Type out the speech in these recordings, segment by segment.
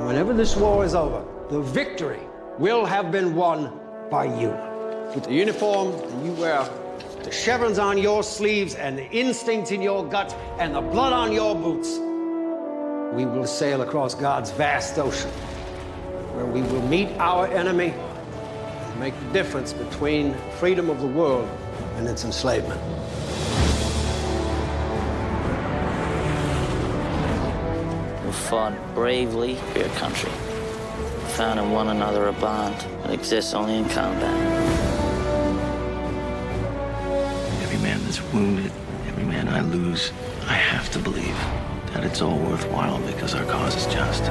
whenever this war is over, the victory will have been won by you. With the uniform that you wear, the chevrons on your sleeves, and the instinct in your guts, and the blood on your boots, we will sail across God's vast ocean, where we will meet our enemy and make the difference between freedom of the world and its enslavement. We fought bravely for your country. We found in one another a bond that exists only in combat. Every man that's wounded, every man I lose, I have to believe that it's all worthwhile because our cause is just.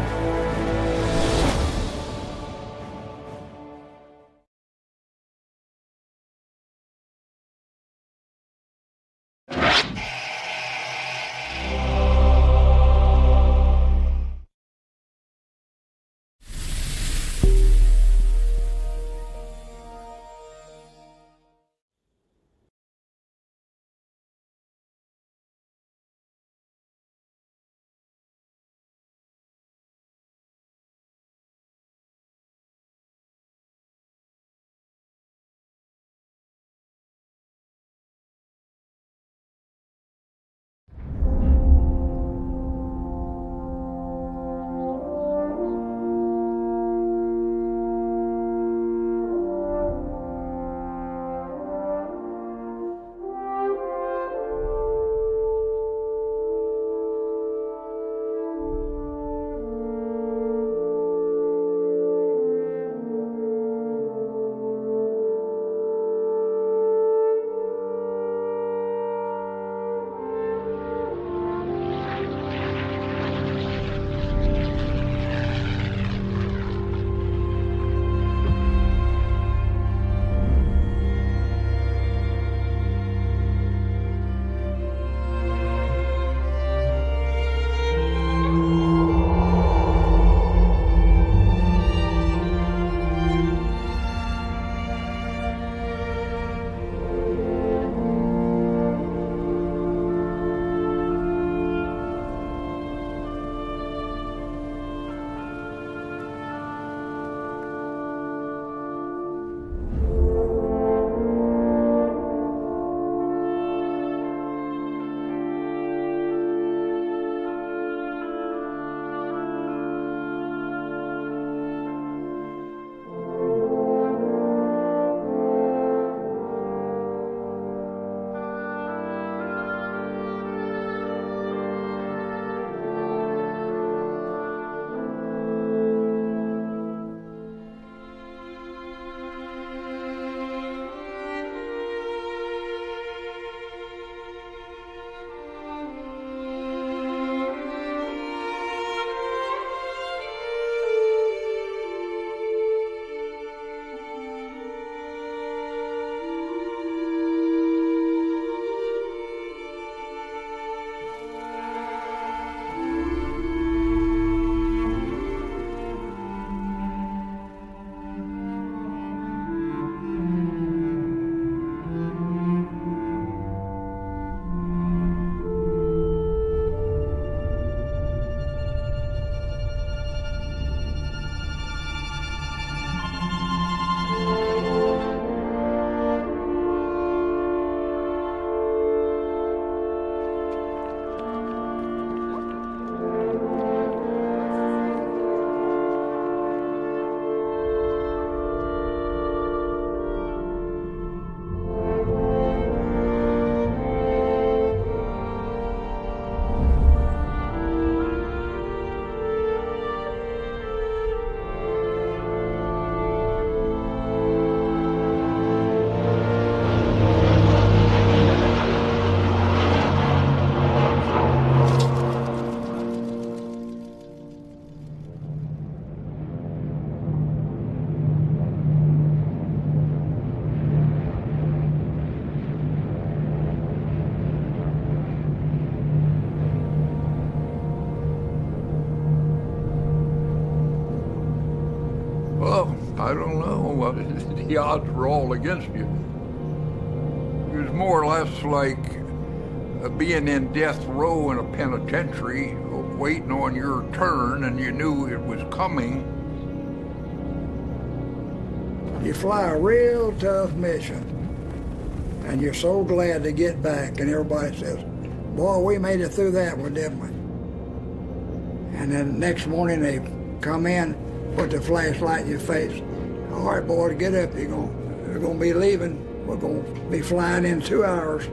I don't know. The odds were all against you. It was more or less like being in death row in a penitentiary waiting on your turn and you knew it was coming. You fly a real tough mission, and you're so glad to get back, and everybody says, boy, we made it through that one, didn't we? And then next morning they come in, put the flashlight in your face. All right, boys, get up. You're going to be leaving. We're going to be flying in 2 hours.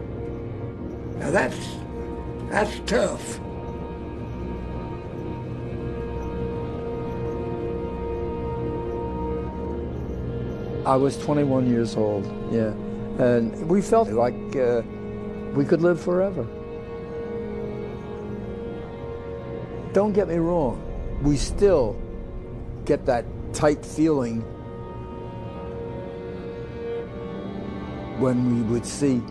Now that's tough. I was 21 years old, yeah. And we felt like we could live forever. Don't get me wrong, we still get that tight feeling when we would see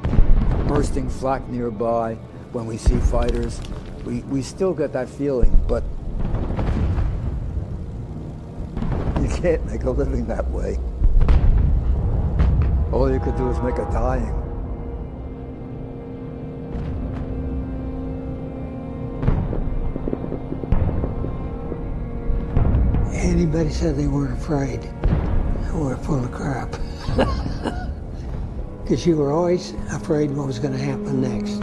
bursting flak nearby, when we see fighters. We still get that feeling, but you can't make a living that way. All you could do is make a dying. Anybody said they weren't afraid, they were full of crap. Because you were always afraid what was going to happen next,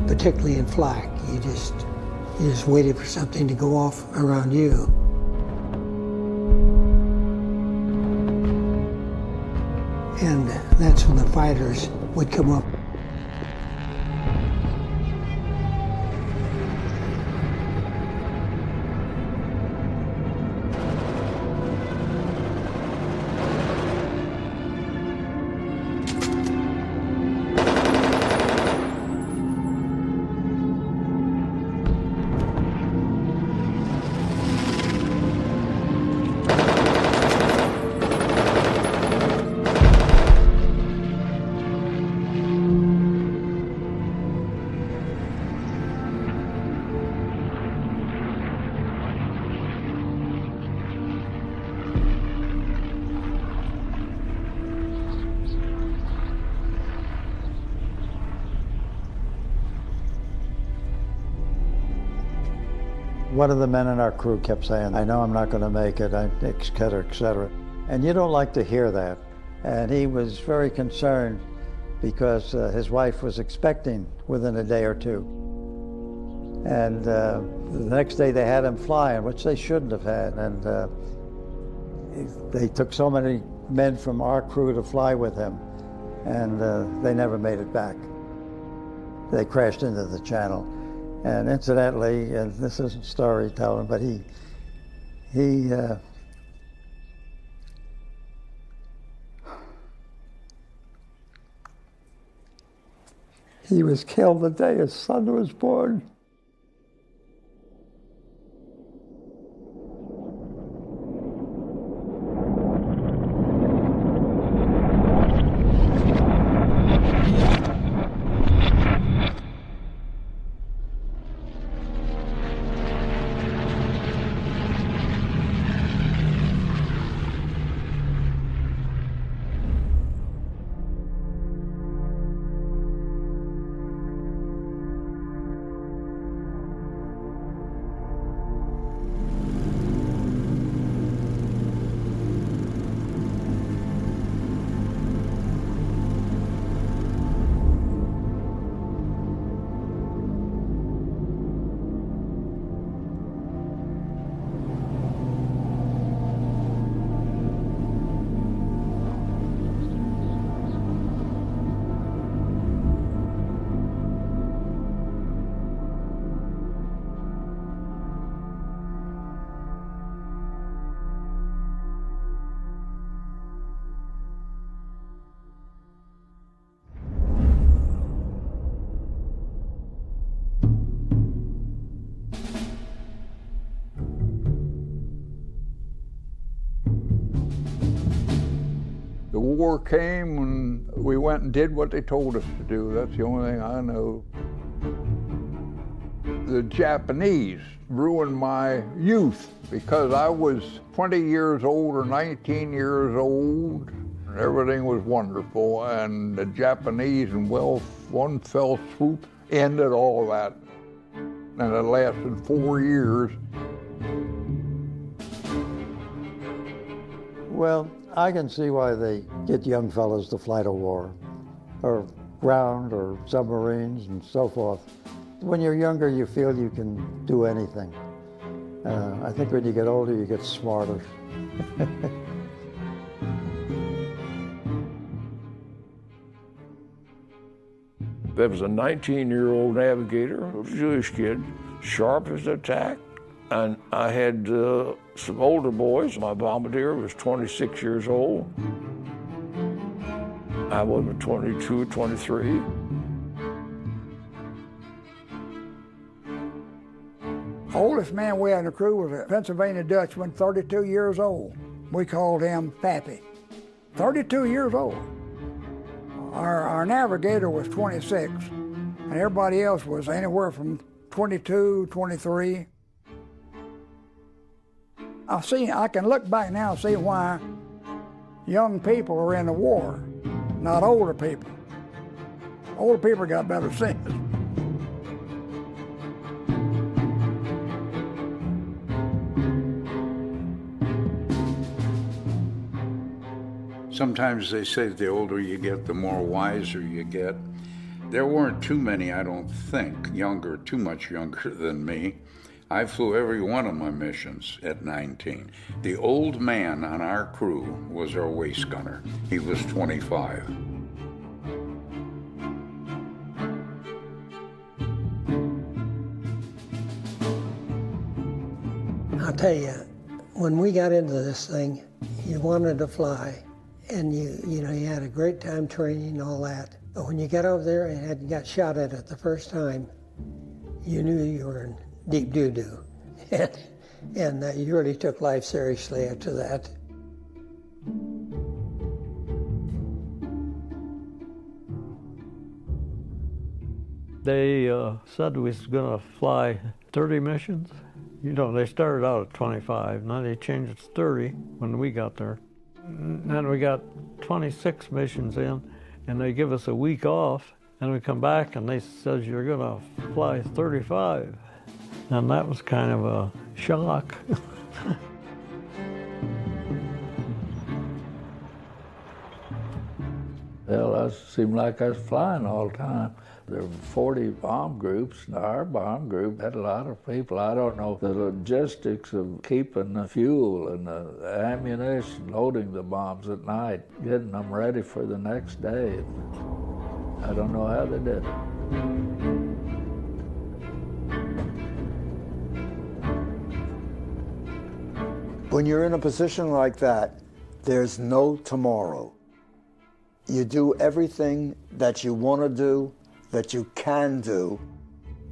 particularly in flak. You just waited for something to go off around you. And that's when the fighters would come up. One of the men in our crew kept saying, I know I'm not going to make it, et cetera, et cetera. And you don't like to hear that. And he was very concerned because his wife was expecting within a day or two. And the next day they had him flying, which they shouldn't have had. And they took so many men from our crew to fly with him, and they never made it back. They crashed into the channel. And incidentally, and this isn't storytelling, but he was killed the day his son was born. The war came and we went and did what they told us to do. That's the only thing I know. The Japanese ruined my youth because I was 20 years old or 19 years old. And everything was wonderful, and the Japanese, in one fell swoop, ended all that. and it lasted 4 years. Well, I can see why they get young fellas to fly to war, or ground, or submarines, and so forth. When you're younger, you feel you can do anything. I think when you get older, you get smarter. There was a 19-year-old navigator, a Jewish kid, sharp as a tack. And I had some older boys. My bombardier was 26 years old. I was 22, 23. Oldest man we had in the crew was a Pennsylvania Dutchman, 32 years old. We called him Pappy. 32 years old. Our navigator was 26, and everybody else was anywhere from 22, 23. I can look back now and see why young people are in the war, not older people. Older people got better sense. Sometimes they say the older you get, the more wiser you get. There weren't too many, I don't think, too much younger than me. I flew every one of my missions at 19. The old man on our crew was our waist gunner. He was 25. I'll tell you, when we got into this thing, you wanted to fly, and you had a great time training and all that. But when you got over there and got shot at it the first time, you knew you were in deep doo-doo. and you really took life seriously after that. They said we was going to fly 30 missions. They started out at 25, now they changed it to 30 when we got there. Then we got 26 missions in, and they give us a week off, and we come back and they says you're gonna fly 35. And that was kind of a shock. Well, it seemed like I was flying all the time. There were 40 bomb groups. Our bomb group had a lot of people. I don't know the logistics of keeping the fuel and the ammunition, loading the bombs at night, getting them ready for the next day. I don't know how they did it. When you're in a position like that, there's no tomorrow. You do everything that you want to do, that you can do,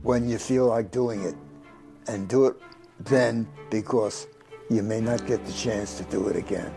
when you feel like doing it. And do it then, because you may not get the chance to do it again.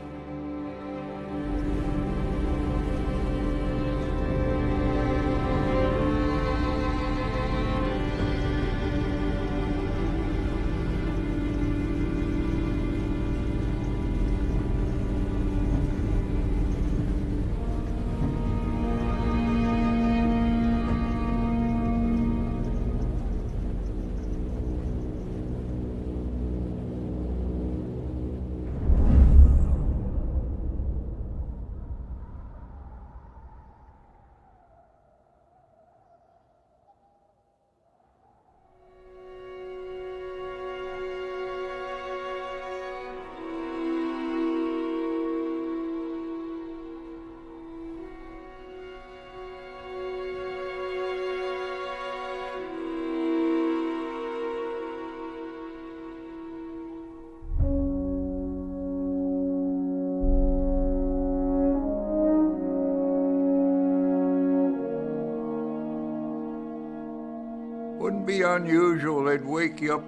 Wouldn't be unusual. They'd wake you up.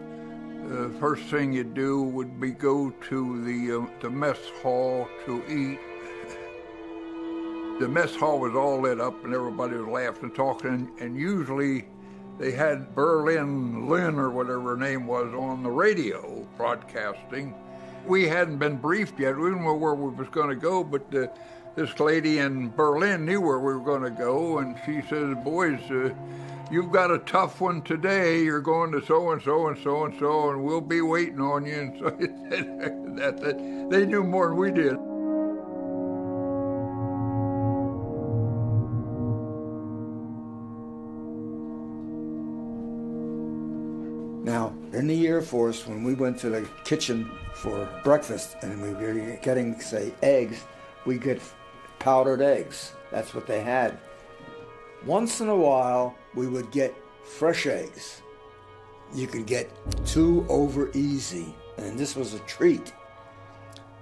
The first thing you'd do would be go to the mess hall to eat. The mess hall was all lit up and everybody was laughing and talking, and usually they had Berlin Lynn or whatever her name was on the radio broadcasting. We hadn't been briefed yet. We didn't know where we was going to go, but this lady in Berlin knew where we were going to go, and she says, boys, you've got a tough one today. You're going to so-and-so and so-and-so, and we'll be waiting on you. And so they knew more than we did. Now, in the Air Force, when we went to the kitchen for breakfast and we were getting, say, eggs, we get powdered eggs. That's what they had. Once in a while, we would get fresh eggs. You could get 2 over easy, and this was a treat.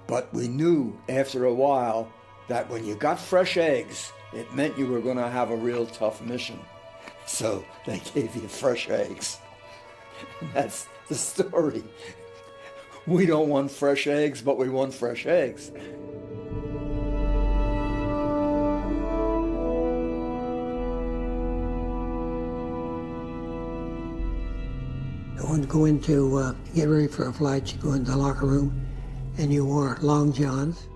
But we knew after a while that when you got fresh eggs, it meant you were going to have a real tough mission. So they gave you fresh eggs. That's the story. We don't want fresh eggs, but we want fresh eggs. When you go into get ready for a flight, you go into the locker room and you wore long johns,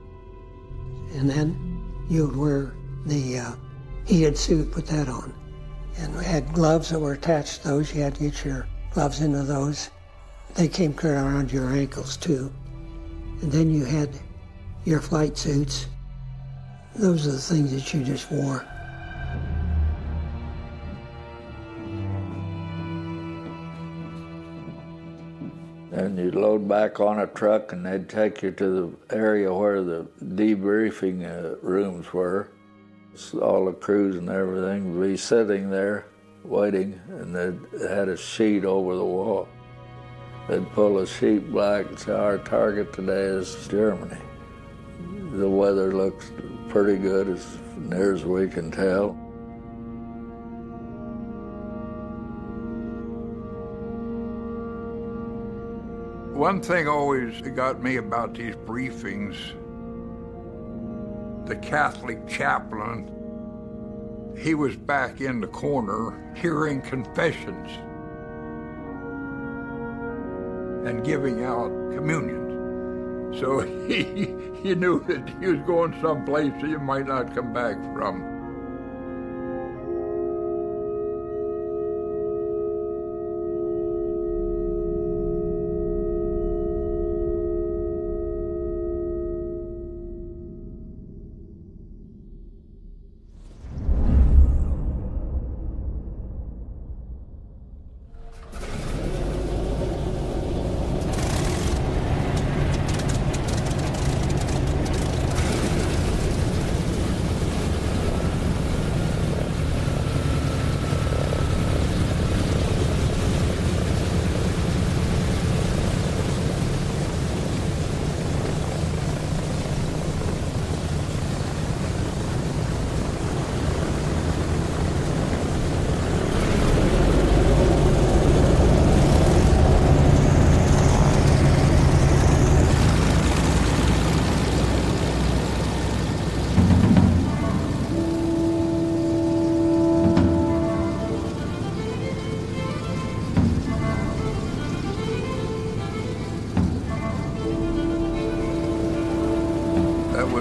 and then you would wear the heated suit, put that on. And we had gloves that were attached to those. You had to get your gloves into those. They came clear around your ankles too. And then you had your flight suits. Those are the things that you just wore. And you'd load back on a truck and they'd take you to the area where the debriefing rooms were. All the crews and everything would be sitting there waiting, and they had a sheet over the wall. They'd pull a sheet back and say, our target today is Germany. The weather looks pretty good as near as we can tell. One thing always got me about these briefings, the Catholic chaplain, he was back in the corner hearing confessions and giving out communion. So he knew that he was going someplace he might not come back from.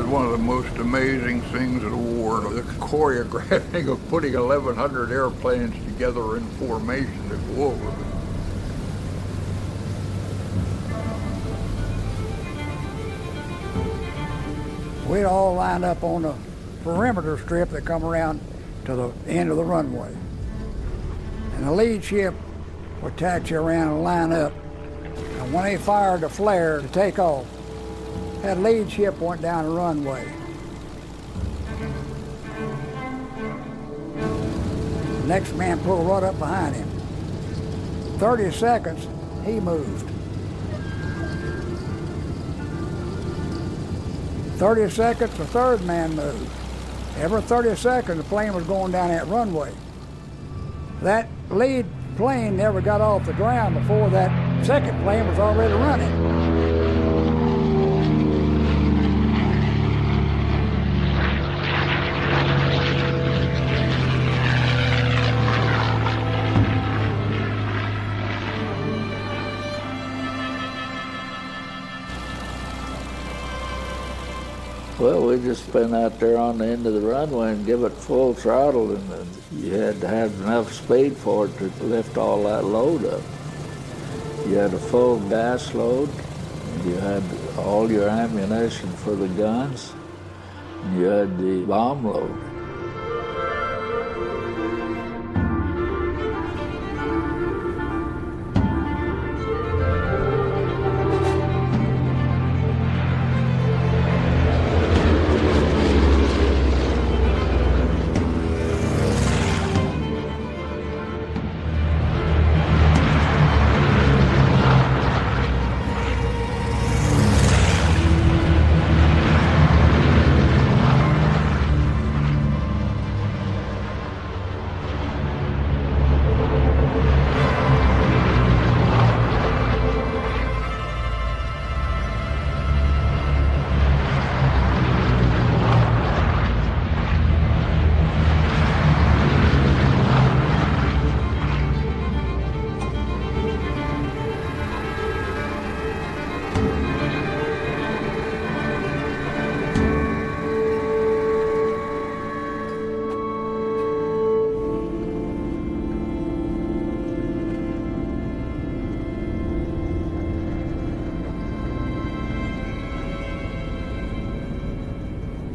One of the most amazing things of the war, the choreographing of putting 1,100 airplanes together in formation to go over. We'd all line up on the perimeter strip that come around to the end of the runway. And the lead ship would taxi around and line up. And when they fired the flare to take off, that lead ship went down the runway. The next man pulled right up behind him. 30 seconds, he moved. 30 seconds, the third man moved. Every 30 seconds, the plane was going down that runway. That lead plane never got off the ground before that second plane was already running. Well, we just spin out there on the end of the runway and give it full throttle, and you had to have enough speed for it to lift all that load up. You had a full gas load, you had all your ammunition for the guns, and you had the bomb load.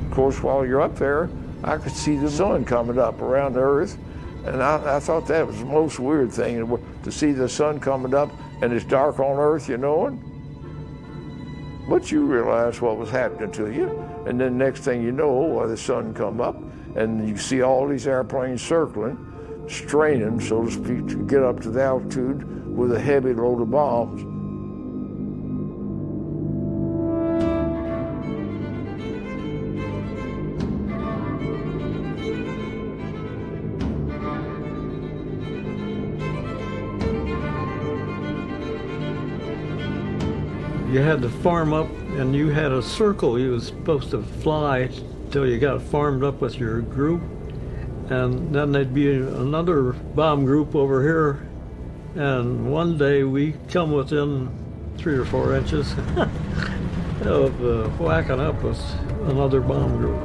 Of course, while you're up there, I could see the sun coming up around the Earth, and I thought that was the most weird thing, to see the sun coming up and it's dark on Earth, you know. But you realize what was happening to you, and then next thing you know, the sun come up, and you see all these airplanes circling, straining, so to speak, to get up to the altitude with a heavy load of bombs. You had to farm up, and you had a circle you was supposed to fly till you got farmed up with your group, and then there'd be another bomb group over here, and one day we come within 3 or 4 inches of whacking up with another bomb group.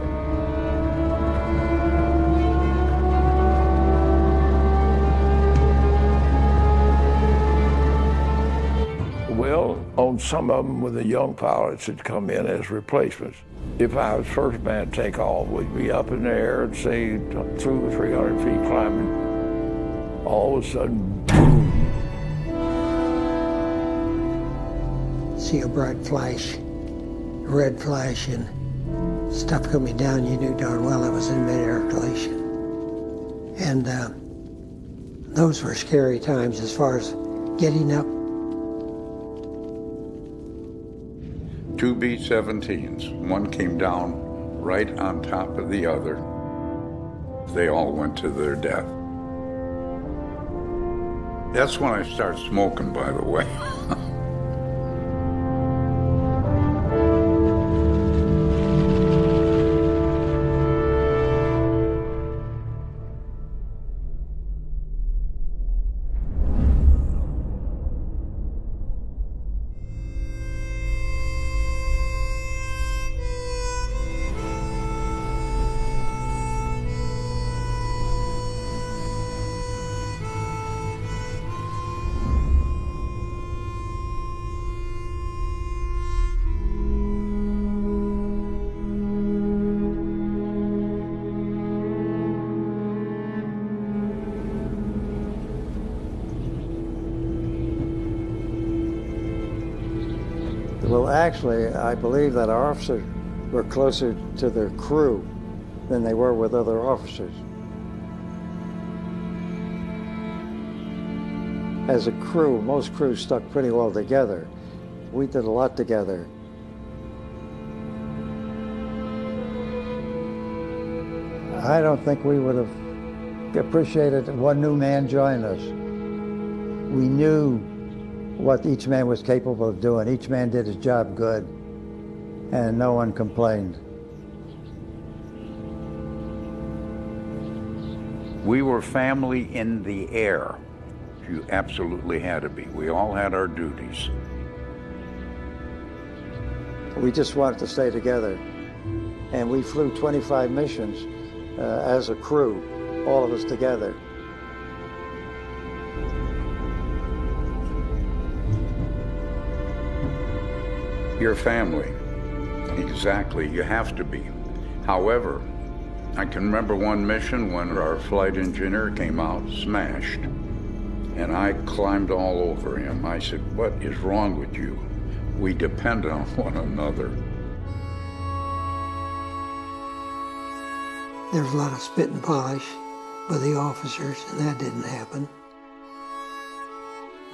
Well, on some of them, with the young pilots had come in as replacements. If I was first man to take off, we'd be up in the air and say 200 or 300 feet climbing. All of a sudden, boom. See a bright flash, a red flash, and stuff coming down. You knew darn well it was in mid-air collision. And those were scary times as far as getting up. 2 B-17s. One came down right on top of the other. They all went to their death. That's when I started smoking, by the way. Well, actually, I believe that our officers were closer to their crew than they were with other officers. As a crew, most crews stuck pretty well together. We did a lot together. I don't think we would have appreciated one new man join us. We knew what each man was capable of doing. Each man did his job good, and no one complained. We were family in the air. You absolutely had to be. We all had our duties. We just wanted to stay together. And we flew 25 missions as a crew, all of us together. Your family. Exactly, you have to be. However, I can remember one mission when our flight engineer came out smashed, and I climbed all over him. I said, "What is wrong with you? We depend on one another." There was a lot of spit and polish with the officers, and that didn't happen.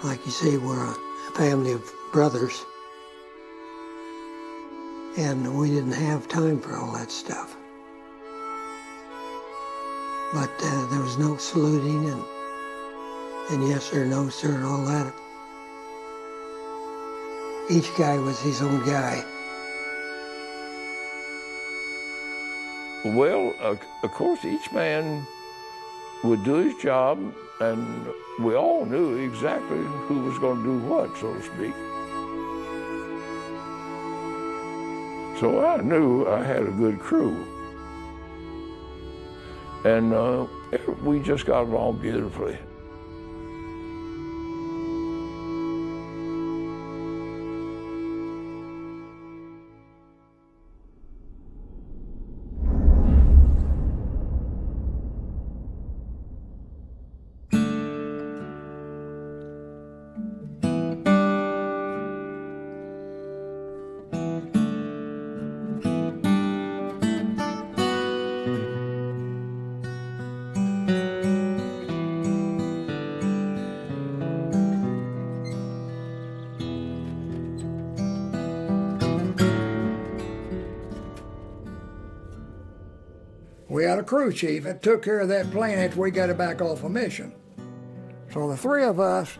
Like you say, we're a family of brothers, and we didn't have time for all that stuff. But there was no saluting and yes sir, no sir, and all that. Each guy was his own guy. Well, of course, each man would do his job, and we all knew exactly who was going to do what, so to speak. So I knew I had a good crew. And we just got along beautifully. We had a crew chief that took care of that plane after we got it back off a mission. So the three of us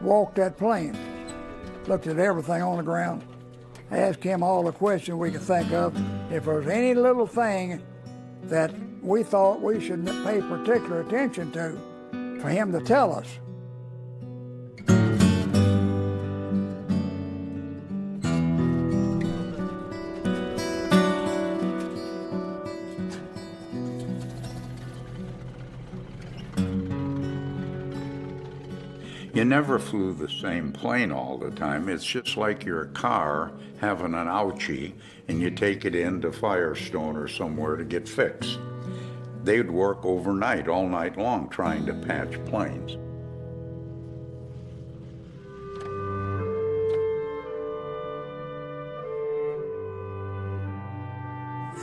walked that plane, looked at everything on the ground, asked him all the questions we could think of. If there was any little thing that we thought we should pay particular attention to, for him to tell us. You never flew the same plane all the time. It's just like your car having an ouchie and you take it into Firestone or somewhere to get fixed. They'd work overnight, all night long, trying to patch planes.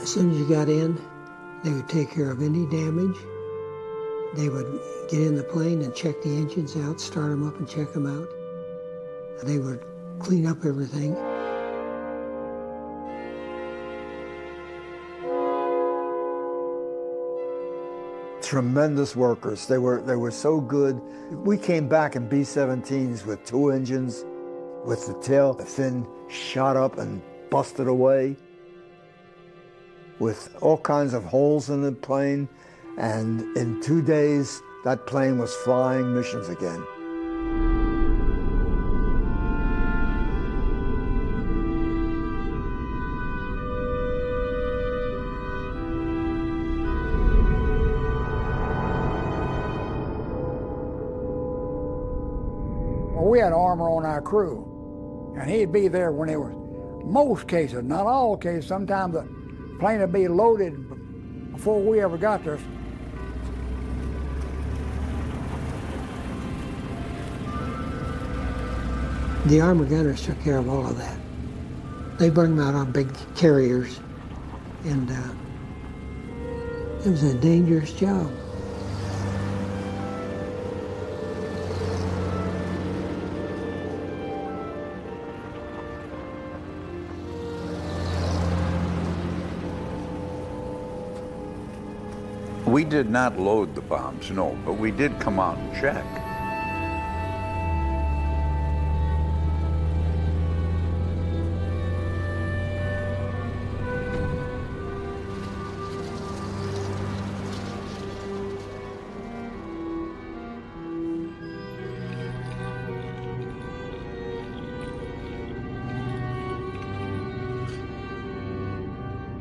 As soon as you got in, they would take care of any damage. They would get in the plane and check the engines out, start them up and check them out. They would clean up everything. Tremendous workers. They were so good. We came back in B-17s with 2 engines, with the tail, the fin shot up and busted away, with all kinds of holes in the plane. And in 2 days, that plane was flying missions again. Well, we had armor on our crew, and he'd be there when it was, most cases, not all cases, sometimes the plane would be loaded before we ever got there. The armor gunners took care of all of that. They bring them out on big carriers, and it was a dangerous job. We did not load the bombs, no, but we did come out and check.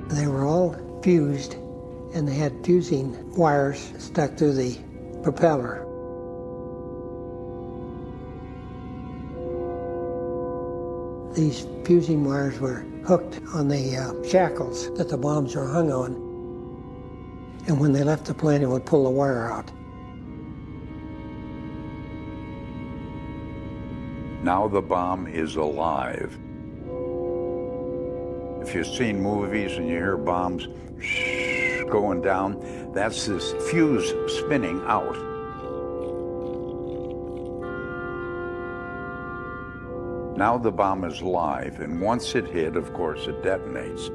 They were fused, and they had fusing wires stuck through the propeller. These fusing wires were hooked on the shackles that the bombs were hung on, and when they left the plane, it would pull the wire out. Now the bomb is alive. If you've seen movies and you hear bombs going down, that's this fuse spinning out. Now the bomb is live, and once it hit, of course, it detonates.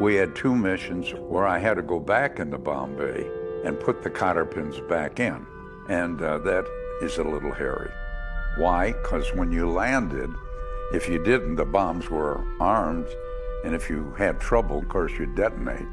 We had 2 missions where I had to go back into bomb bay and put the cotter pins back in, and that is a little hairy. Why? Because when you landed, if you didn't, the bombs were armed, and if you had trouble, of course, you'd detonate.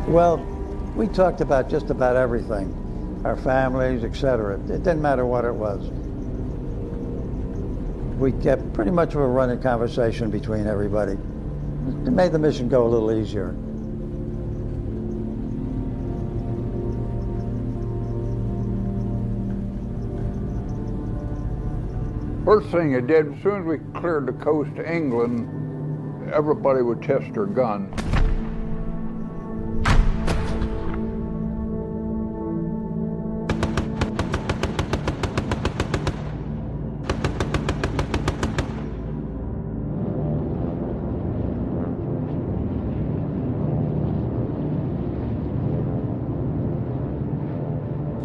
Well, we talked about just about everything, our families, etc. It didn't matter what it was. We kept pretty much of a running conversation between everybody. It made the mission go a little easier. First thing it did, as soon as we cleared the coast to England, everybody would test their gun.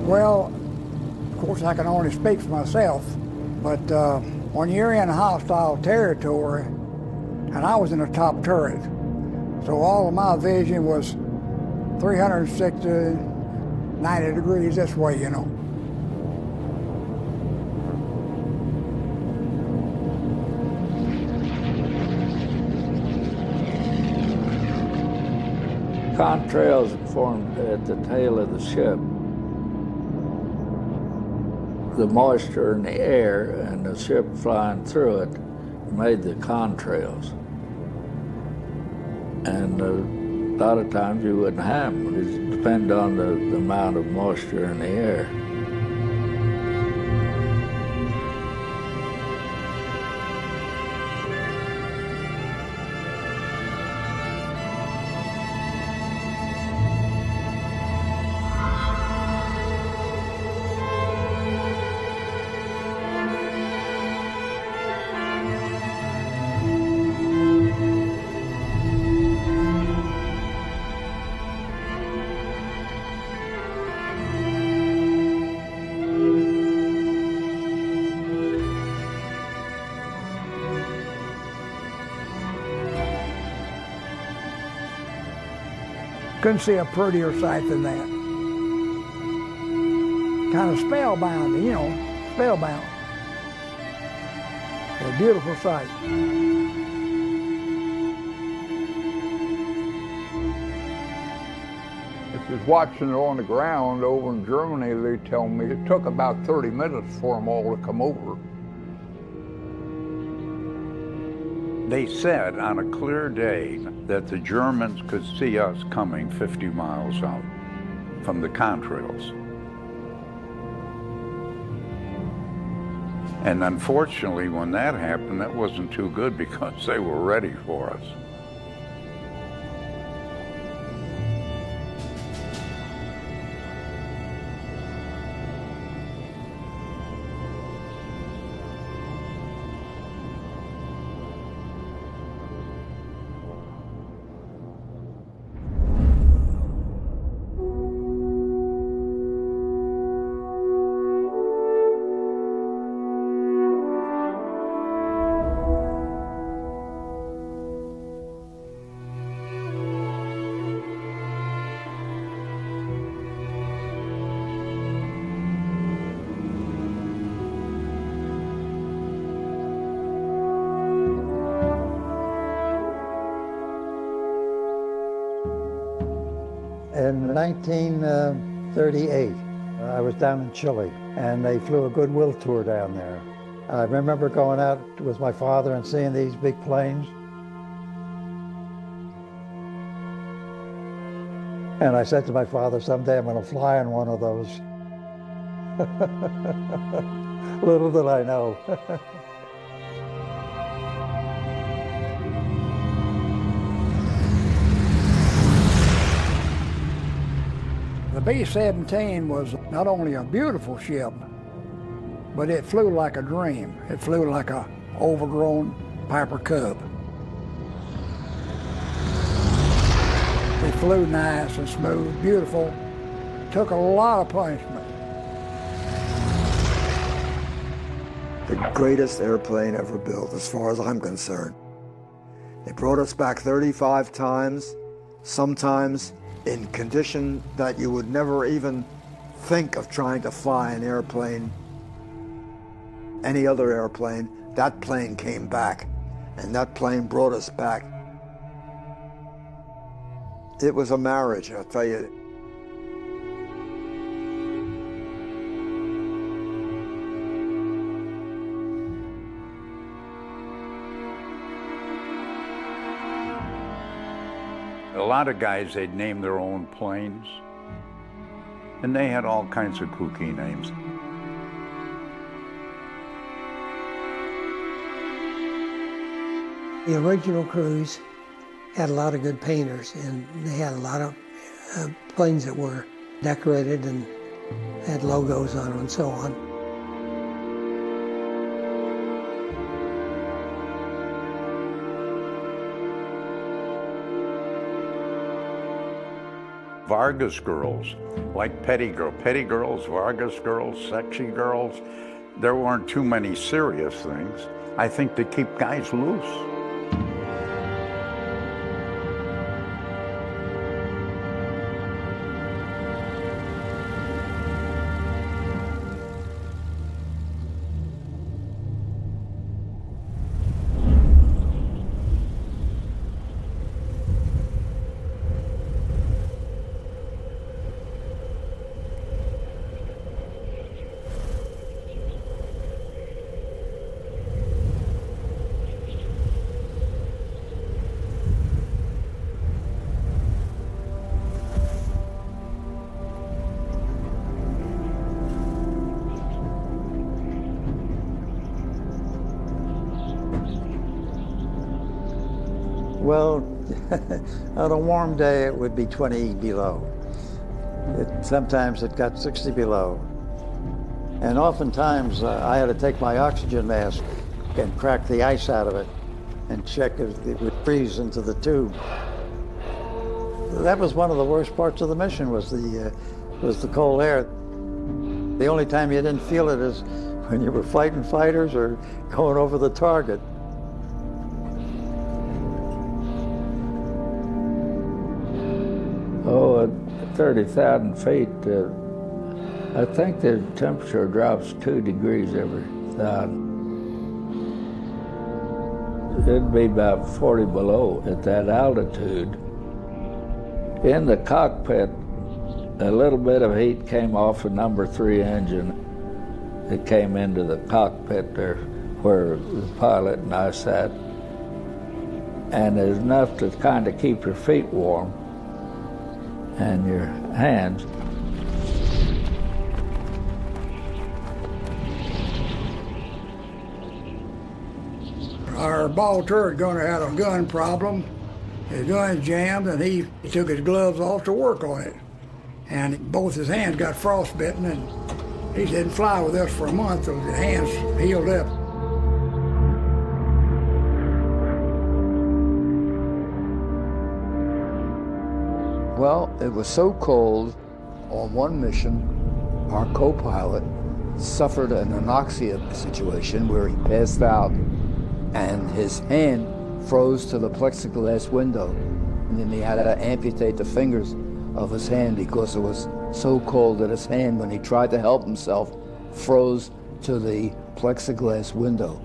Well, of course, I can only speak for myself, but when you're in hostile territory, and I was in the top turret, so all of my vision was 360, 90 degrees this way, you know. Contrails formed at the tail of the ship. The moisture in the air and the ship flying through it made the contrails. And a lot of times you wouldn't have them. It depended on the amount of moisture in the air. Couldn't see a prettier sight than that. Kind of spellbound, you know, spellbound. A beautiful sight. Just watching it on the ground over in Germany, they tell me it took about 30 minutes for them all to come over. They said on a clear day that the Germans could see us coming 50 miles out from the contrails. And unfortunately, when that happened, that wasn't too good because they were ready for us. In 1938, I was down in Chile, and they flew a goodwill tour down there. I remember going out with my father and seeing these big planes. And I said to my father, someday I'm going to fly in one of those. Little did I know. The B-17 was not only a beautiful ship, but it flew like a dream. It flew like a overgrown Piper Cub. It flew nice and smooth, beautiful. Took a lot of punishment. The greatest airplane ever built, as far as I'm concerned. They brought us back 35 times, sometimes in condition that you would never even think of trying to fly an airplane, any other airplane. That plane came back, and that plane brought us back. It was a marriage, I'll tell you. A lot of guys, they'd name their own planes, and they had all kinds of kooky names. The original crews had a lot of good painters, and they had a lot of planes that were decorated and had logos on them and so on. Vargas girls, like petty girls, Vargas girls, sexy girls. There weren't too many serious things. I think to keep guys loose. Well, on a warm day, it would be 20 below. Sometimes it got 60 below. And oftentimes, I had to take my oxygen mask and crack the ice out of it and check if it would freeze into the tube. That was one of the worst parts of the mission, was the cold air. The only time you didn't feel it is when you were fighting fighters or going over the target. Oh, at 30,000 feet, I think the temperature drops 2 degrees every 1,000. It'd be about 40 below at that altitude. In the cockpit, A little bit of heat came off the number 3 engine. It came into the cockpit there where the pilot and I sat. And there's enough to kind of keep your feet warm and your hands. Our ball turret gunner had a gun problem. His gun jammed, and he took his gloves off to work on it. And both his hands got frostbitten, and he didn't fly with us for a month till his hands healed up. Well, it was so cold on one mission, our co-pilot suffered an anoxia situation where he passed out and his hand froze to the plexiglass window. And then he had to amputate the fingers of his hand because it was so cold that his hand, when he tried to help himself, froze to the plexiglass window.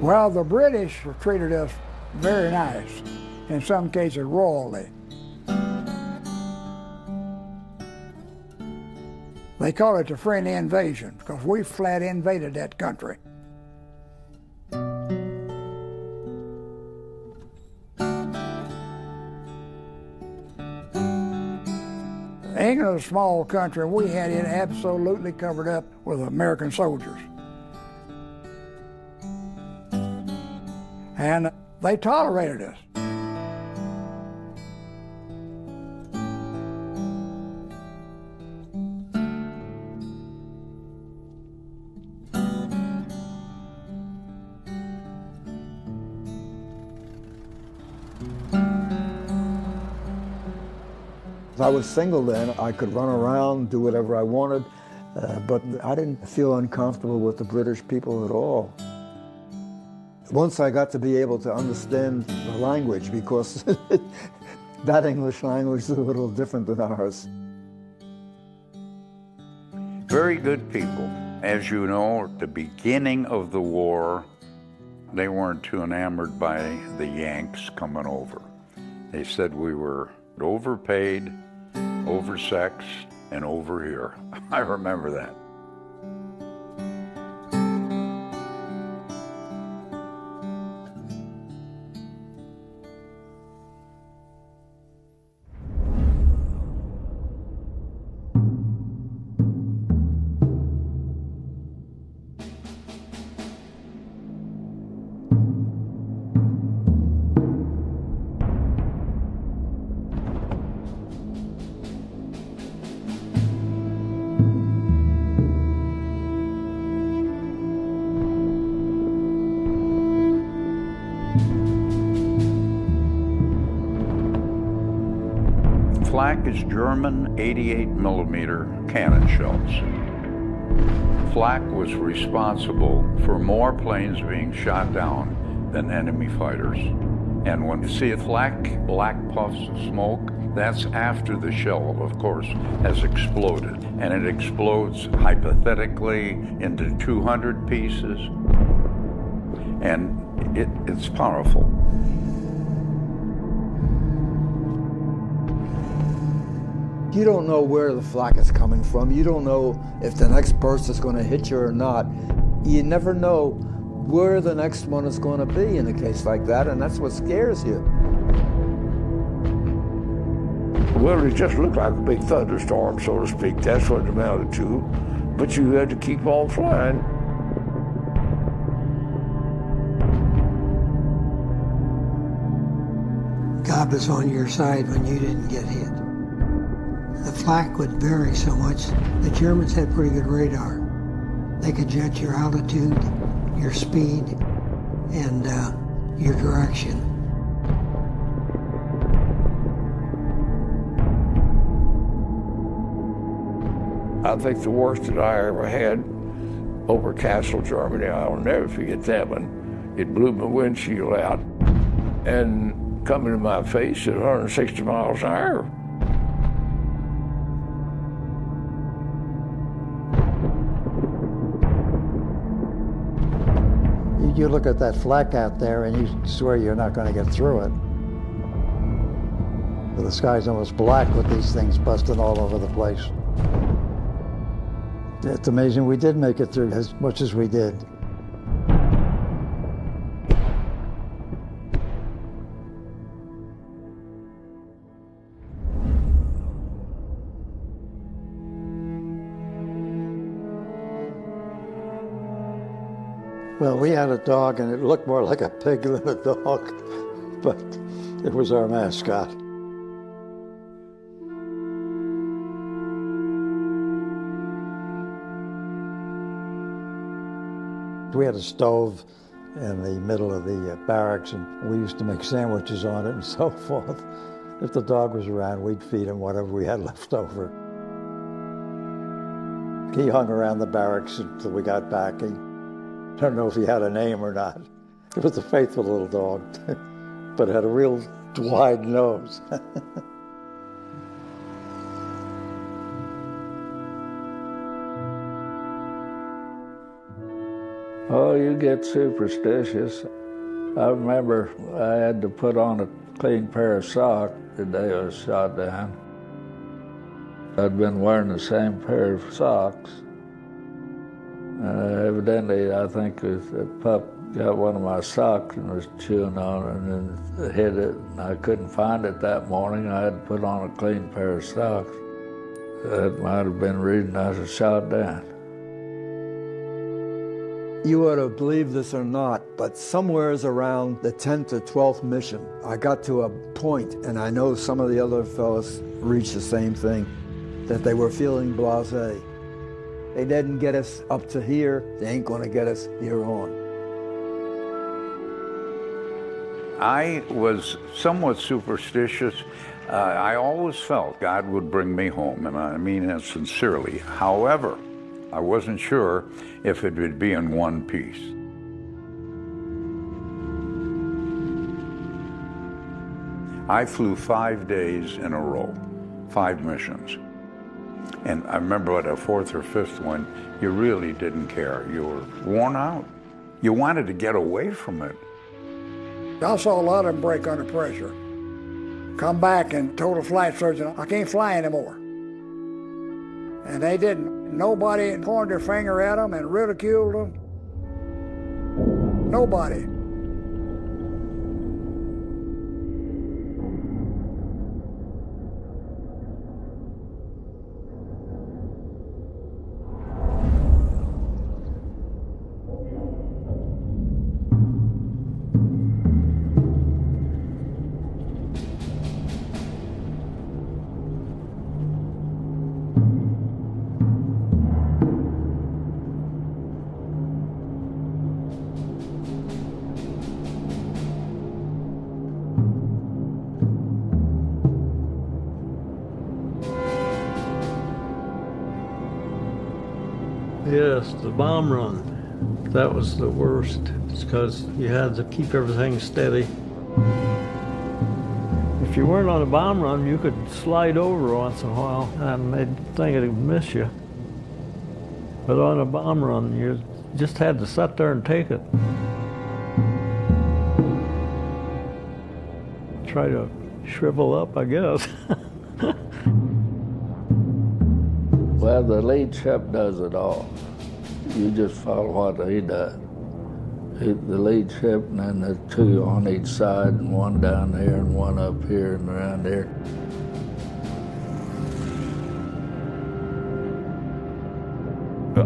Well, the British treated us very nice, in some cases royally. They call it the French invasion because we flat invaded that country. England is a small country, and we had it absolutely covered up with American soldiers. And they tolerated us. I was single then. I could run around, do whatever I wanted, but I didn't feel uncomfortable with the British people at all. Once I got to be able to understand the language, because that English language is a little different than ours. Very good people. As you know, at the beginning of the war, they weren't too enamored by the Yanks coming over. They said we were overpaid, oversexed, and over here. I remember that. Flak is German 88mm cannon shells. Flak was responsible for more planes being shot down than enemy fighters. And when you see a flak, black puffs of smoke, that's after the shell, of course, has exploded. And it explodes hypothetically into 200 pieces. And it's powerful. You don't know where the flak is coming from. You don't know if the next burst is going to hit you or not. You never know where the next one is going to be in a case like that, and that's what scares you. Well, it just looked like a big thunderstorm, so to speak. That's what it amounted to. But you had to keep on flying. God was on your side when you didn't get hit. The flak would vary so much. The Germans had pretty good radar. They could judge your altitude, your speed, and your direction. I think the worst that I ever had over Kassel, Germany, I'll never forget that one. It blew my windshield out and coming to my face at 160 miles an hour. You look at that flak out there and you swear you're not going to get through it. The sky's almost black with these things busting all over the place. It's amazing we did make it through as much as we did. Well, we had a dog, and it looked more like a pig than a dog, but it was our mascot. We had a stove in the middle of the barracks, and we used to make sandwiches on it and so forth. If the dog was around, we'd feed him whatever we had left over. He hung around the barracks until we got back. I don't know if he had a name or not. It was a faithful little dog, but it had a real wide nose. Oh, you get superstitious. I remember I had to put on a clean pair of socks the day I was shot down. I'd been wearing the same pair of socks. Evidently, I think the pup got one of my socks and was chewing on it and then hit it. And I couldn't find it that morning. I had to put on a clean pair of socks. That might have been the reason I was shot down. You would have believed this or not, but somewheres around the 10th or 12th mission, I got to a point, and I know some of the other fellows reached the same thing, that they were feeling blasé. They didn't get us up to here, they ain't gonna get us here on. I was somewhat superstitious. I always felt God would bring me home, and I mean that sincerely. However, I wasn't sure if it would be in one piece. I flew 5 days in a row, 5 missions. And I remember at a 4th or 5th one, you really didn't care. You were worn out. You wanted to get away from it. I saw a lot of them break under pressure. Come back and told the flight surgeon, I can't fly anymore. And they didn't. Nobody pointed their finger at them and ridiculed them. Nobody. Yes, the bomb run. That was the worst. It's because you had to keep everything steady. If you weren't on a bomb run, you could slide over once in a while and they'd think it'd miss you. But on a bomb run, you just had to sit there and take it. Try to shrivel up, I guess. Well, the lead ship does it all. You just follow what he does. The lead ship, and then the 2 on each side, and 1 down there, and 1 up here and around there.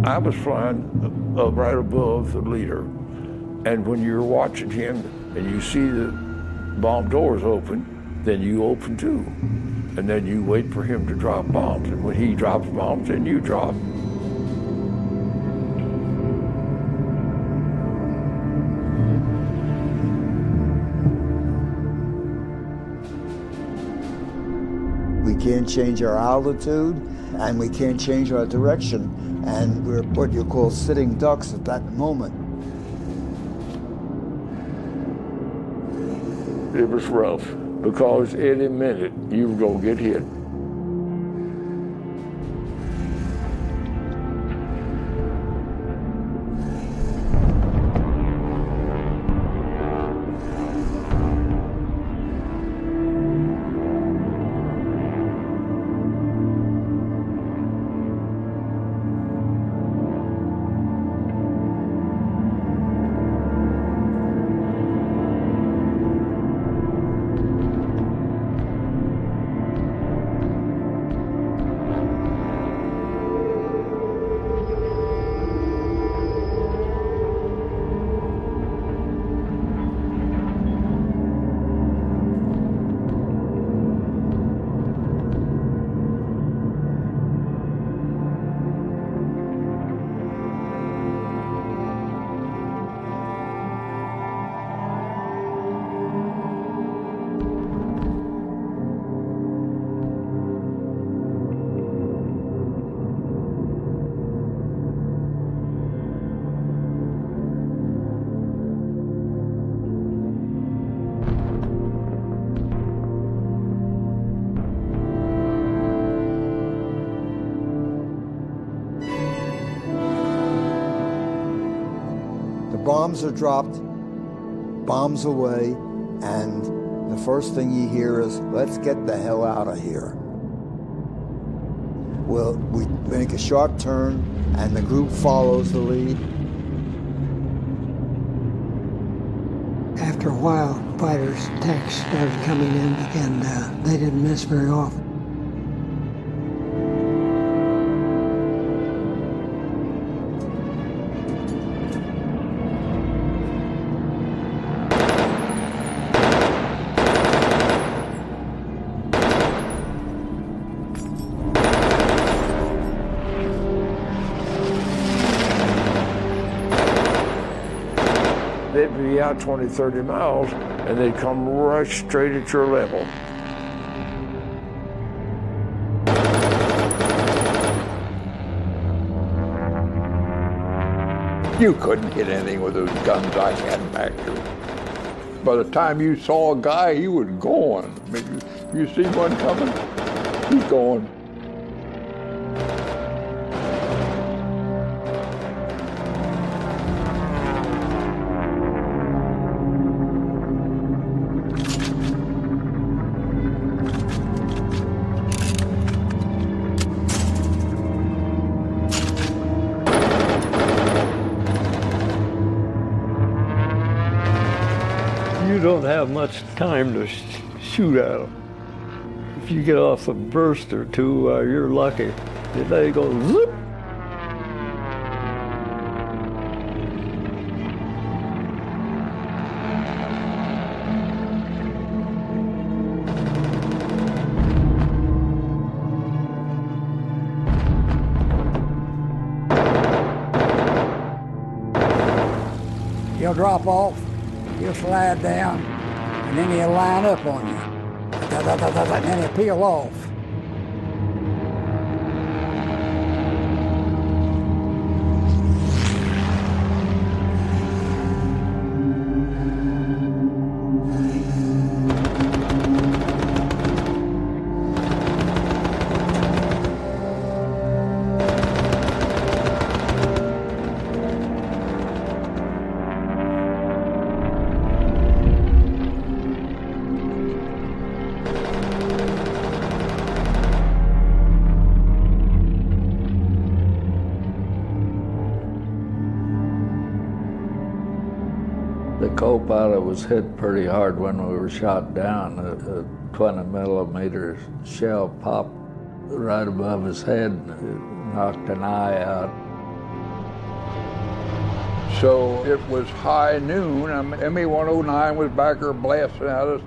I was flying right above the leader, and when you're watching him and you see the bomb doors open, then you open too. And then you wait for him to drop bombs, and when he drops bombs, then you drop. We can't change our altitude, and we can't change our direction, and we're what you call sitting ducks at that moment. It was rough, because any minute you were going to get hit. Bombs are dropped, bombs away, and the first thing you hear is, let's get the hell out of here. Well, we make a sharp turn, and the group follows the lead. After a while, fighters' attacks started coming in, and they didn't miss very often. They'd be out 20, 30 miles, and they'd come right straight at your level. You couldn't hit anything with those guns I had back there. By the time you saw a guy, he was going. I mean, you see one coming, he's going. You don't have much time to shoot at them. If you get off a burst or two, you're lucky. They go zip. He'll drop off, he'll slide down, and then he'll line up on you. And then he'll peel off. The co-pilot was hit pretty hard when we were shot down. A 20 millimeter shell popped right above his head and it knocked an eye out. So it was high noon, and ME-109 was back there blasting at us.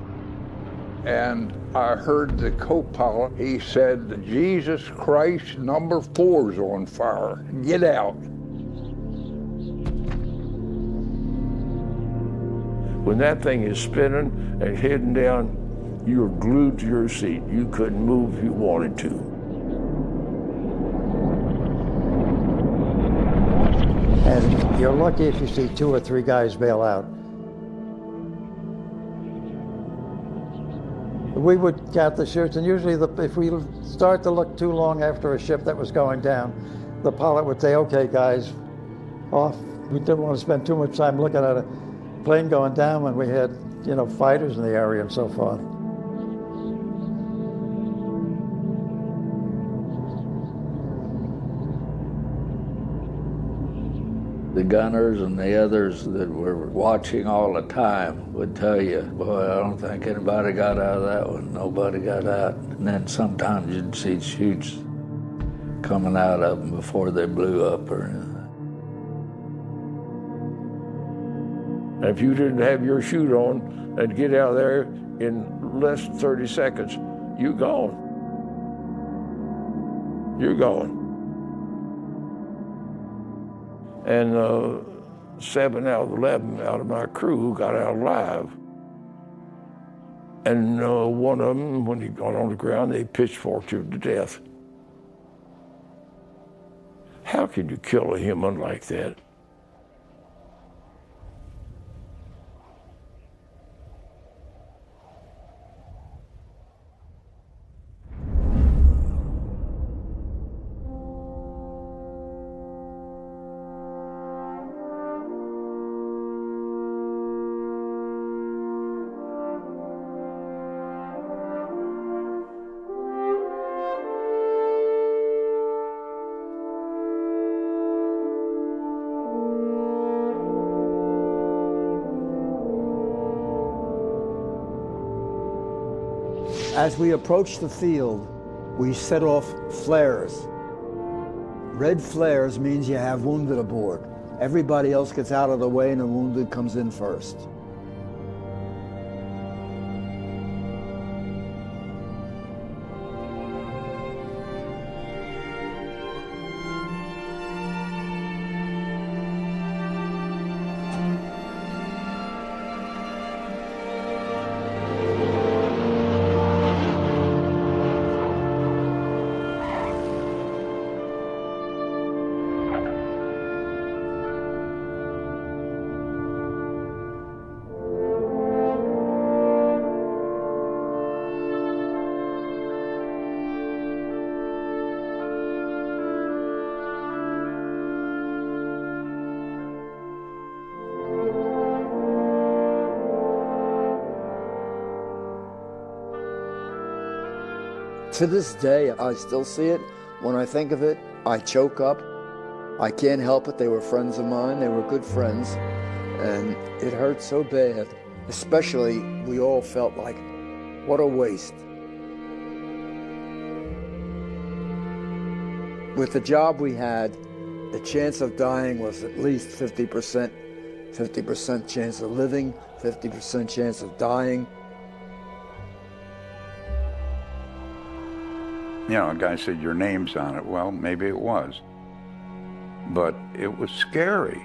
And I heard the co-pilot, he said, "Jesus Christ, number 4's on fire. Get out." When that thing is spinning and heading down, you're glued to your seat. You couldn't move if you wanted to. And you're lucky if you see 2 or 3 guys bail out. We would count the chutes, and usually if we start to look too long after a ship that was going down, the pilot would say, "Okay, guys, off." We didn't want to spend too much time looking at a plane going down when we had, fighters in the area and so forth. The gunners and the others that were watching all the time would tell you, "Boy, I don't think anybody got out of that one. Nobody got out." And then sometimes you'd see chutes coming out of them before they blew up or anything. If you didn't have your chute on and get out of there in less than 30 seconds, you're gone. You're gone. And 7 out of 11 out of my crew got out alive. And one of them, when he got on the ground, they pitchforked him to death. How can you kill a human like that? As we approach the field, we set off flares. Red flares means you have wounded aboard. Everybody else gets out of the way and the wounded comes in first. To this day, I still see it. When I think of it, I choke up. I can't help it. They were friends of mine. They were good friends. And it hurt so bad. Especially, we all felt like, what a waste. With the job we had, the chance of dying was at least 50%. 50% chance of living, 50% chance of dying. A guy said, "Your name's on it." Well, maybe it was. But it was scary.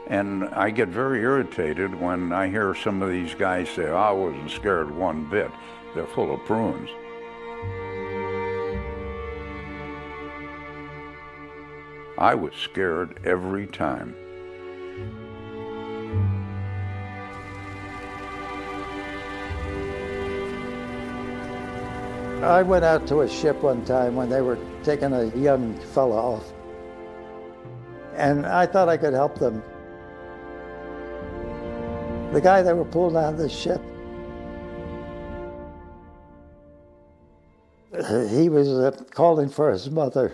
And I get very irritated when I hear some of these guys say, "I wasn't scared one bit." They're full of prunes. I was scared every time. I went out to a ship one time when they were taking a young fella off. And I thought I could help them. The guy that were pulling out of the ship, he was calling for his mother.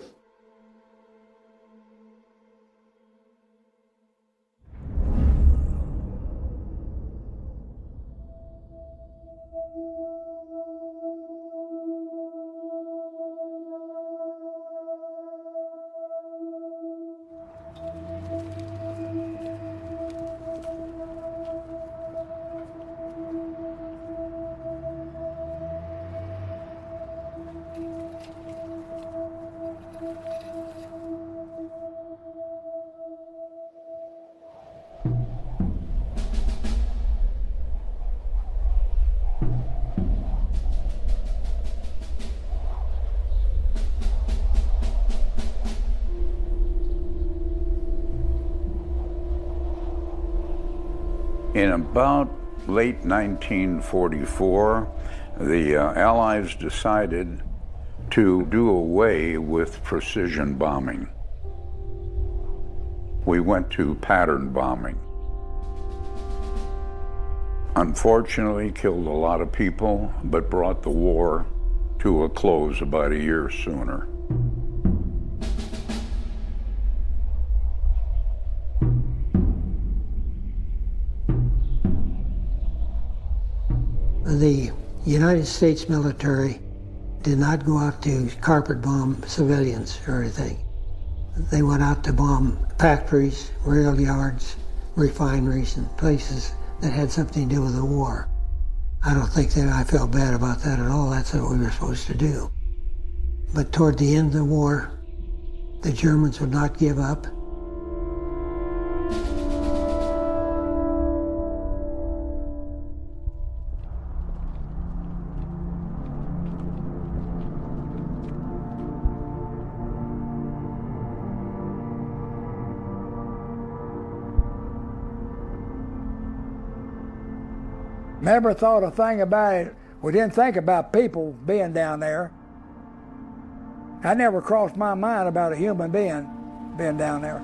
In about late 1944, the Allies decided to do away with precision bombing. We went to pattern bombing. Unfortunately, killed a lot of people, but brought the war to a close about a year sooner. The United States military did not go out to carpet bomb civilians or anything. They went out to bomb factories, rail yards, refineries, and places that had something to do with the war. I don't think that I felt bad about that at all. That's what we were supposed to do. But toward the end of the war, the Germans would not give up. Never thought a thing about it. We didn't think about people being down there. I never crossed my mind about a human being being down there.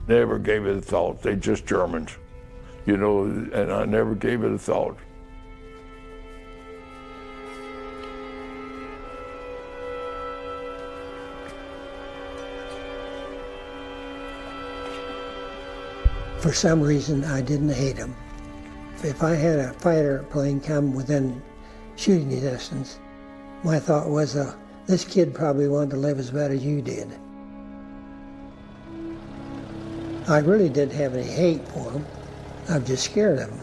Never gave it a thought. They just Germans, you know, and I never gave it a thought. For some reason, I didn't hate him. If I had a fighter plane come within shooting distance, my thought was, this kid probably wanted to live as bad as you did. I really didn't have any hate for him. I'm just scared of him.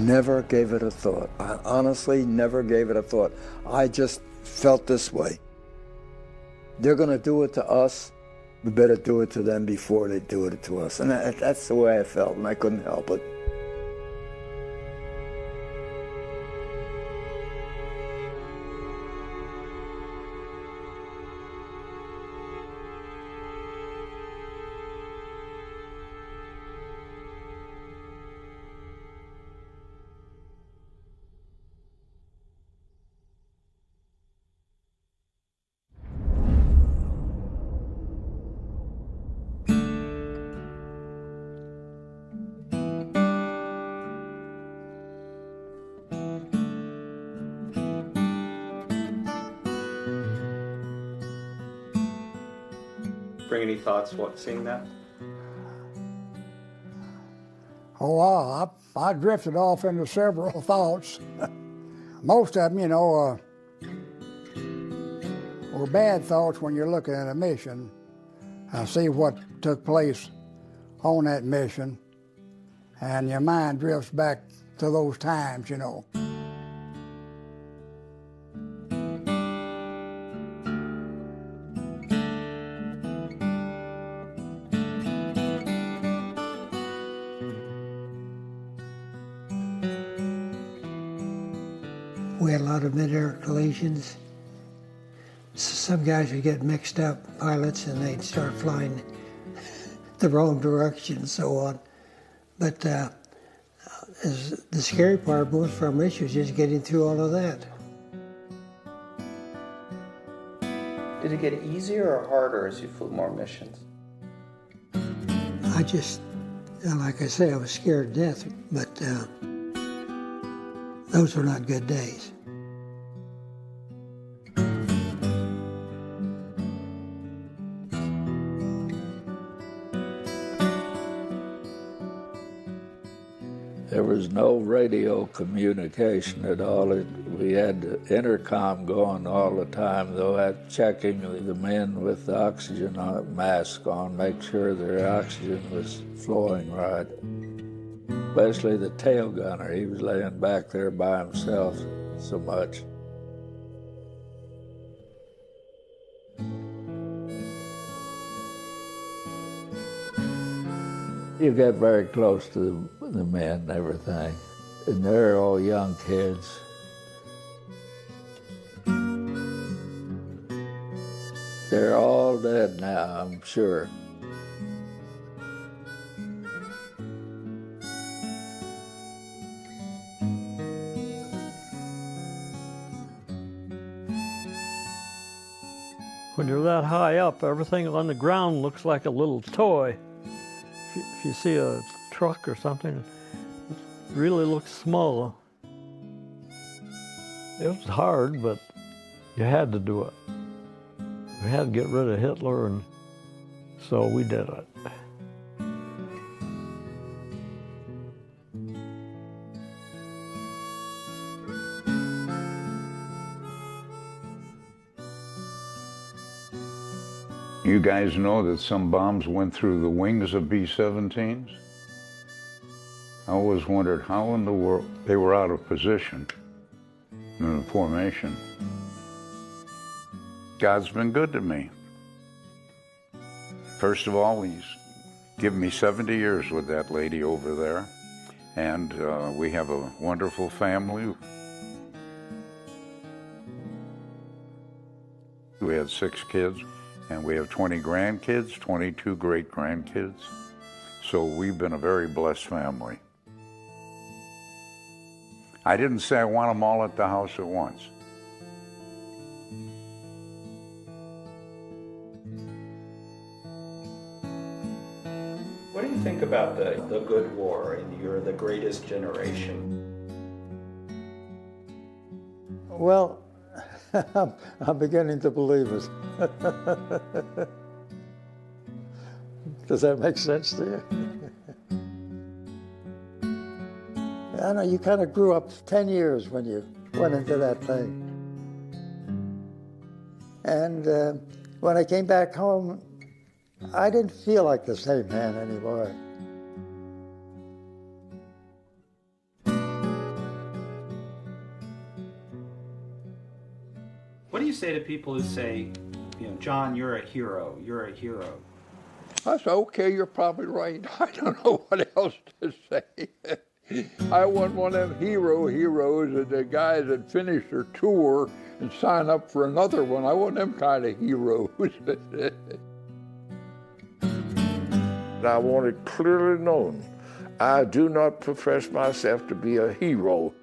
Never gave it a thought. I honestly never gave it a thought. I just felt this way. They're going to do it to us. We better do it to them before they do it to us. And that's the way I felt, and I couldn't help it. Bring any thoughts seeing that? Oh, wow, I drifted off into several thoughts. Most of them, you know, were bad thoughts when you're looking at a mission. I see what took place on that mission, and your mind drifts back to those times, you know. We had a lot of mid-air collisions. Some guys would get mixed up, pilots, and they'd start flying the wrong direction and so on. But the scary part most for me was just getting through all of that. Did it get easier or harder as you flew more missions? I just, like I say, I was scared to death, but those were not good days. There was no radio communication at all. We had the intercom going all the time, though, at checking the men with the oxygen mask on, make sure their oxygen was flowing right. Especially the tail gunner. He was laying back there by himself so much. You get very close to the men and everything. And they're all young kids. They're all dead now, I'm sure. When you're that high up, everything on the ground looks like a little toy. If you see a truck or something, it really looks small. It was hard, but you had to do it. We had to get rid of Hitler, and so we did it. You guys know that some bombs went through the wings of B-17s? I always wondered how in the world they were out of position in the formation. God's been good to me. First of all, he's given me 70 years with that lady over there, and we have a wonderful family. We had 6 kids. And we have 20 grandkids, 22 great-grandkids. So we've been a very blessed family. I didn't say I want them all at the house at once. What do you think about the good war and you're the greatest generation? Well, I'm beginning to believe it. Does that make sense to you? I know you kind of grew up 10 years when you went into that thing. And when I came back home, I didn't feel like the same man anymore. What do you say to people who say, John, you're a hero, you're a hero? I said, okay, you're probably right. I don't know what else to say. I wasn't one of them heroes that the guys that finished their tour and sign up for another one. I wasn't them kind of heroes. I want it clearly known, I do not profess myself to be a hero.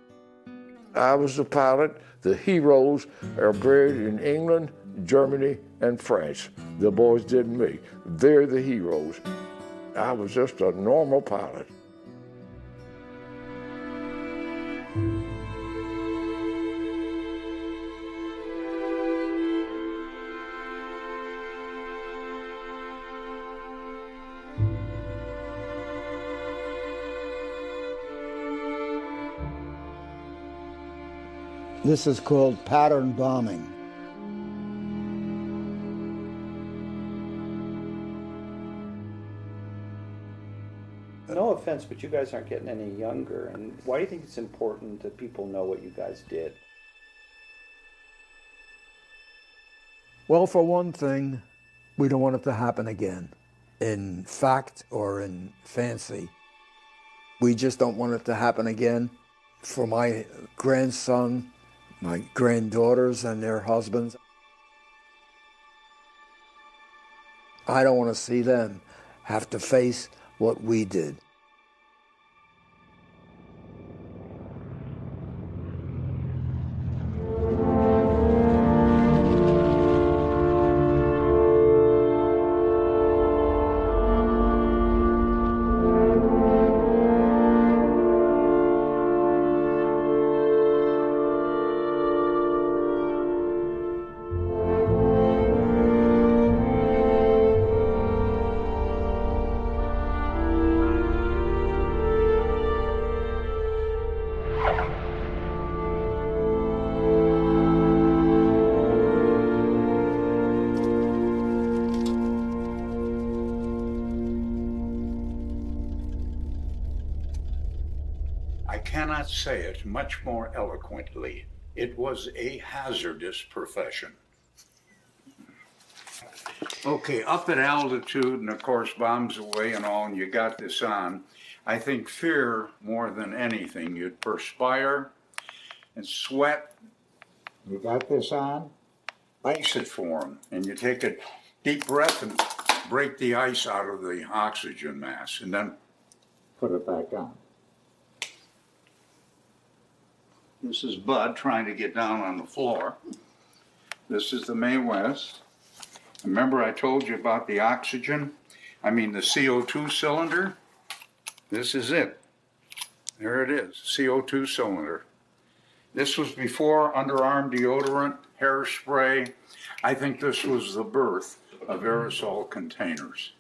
I was a pilot. The heroes are buried in England, Germany, and France. The boys didn't me. They're the heroes. I was just a normal pilot. This is called pattern bombing. No offense, but you guys aren't getting any younger. And why do you think it's important that people know what you guys did? Well, for one thing, we don't want it to happen again, in fact or in fancy. We just don't want it to happen again. For my grandson, my granddaughters and their husbands, I don't want to see them have to face what we did. I cannot say it much more eloquently. It was a hazardous profession. Okay, up at altitude, and of course bombs away and all, and you got this on. I think fear more than anything. You'd perspire and sweat. You got this on? Ice it for them. And you take a deep breath and break the ice out of the oxygen mask and then put it back on. This is Bud trying to get down on the floor. This is the Mae West. Remember I told you about the oxygen? I mean the CO2 cylinder? This is it. There it is, CO2 cylinder. This was before underarm deodorant, hairspray. I think this was the birth of aerosol containers.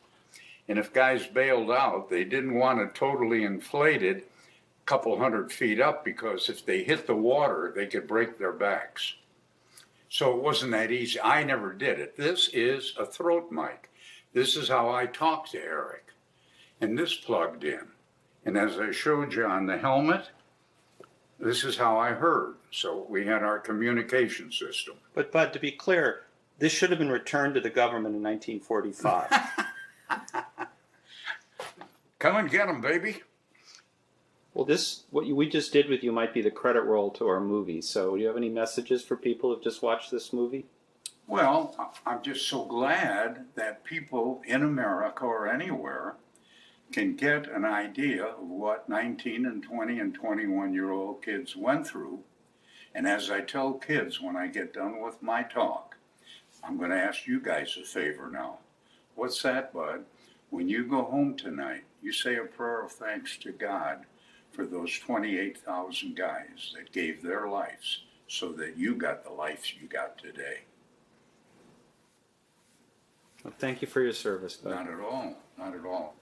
And if guys bailed out, they didn't want it totally inflated a couple 100 feet up because if they hit the water, they could break their backs. So it wasn't that easy. I never did it. This is a throat mic. This is how I talk to Eric. And this plugged in. And as I showed you on the helmet, this is how I heard. So we had our communication system. But Bud, to be clear, this should have been returned to the government in 1945. Come and get them, baby. Well, what we just did with you might be the credit roll to our movie. So do you have any messages for people who've just watched this movie? Well, I'm just so glad that people in America or anywhere can get an idea of what 19 and 20 and 21-year-old kids went through. And as I tell kids when I get done with my talk, I'm going to ask you guys a favor now. What's that, Bud? When you go home tonight, you say a prayer of thanks to God for those 28,000 guys that gave their lives so that you got the life you got today. Well, thank you for your service, Bud. Not at all. Not at all.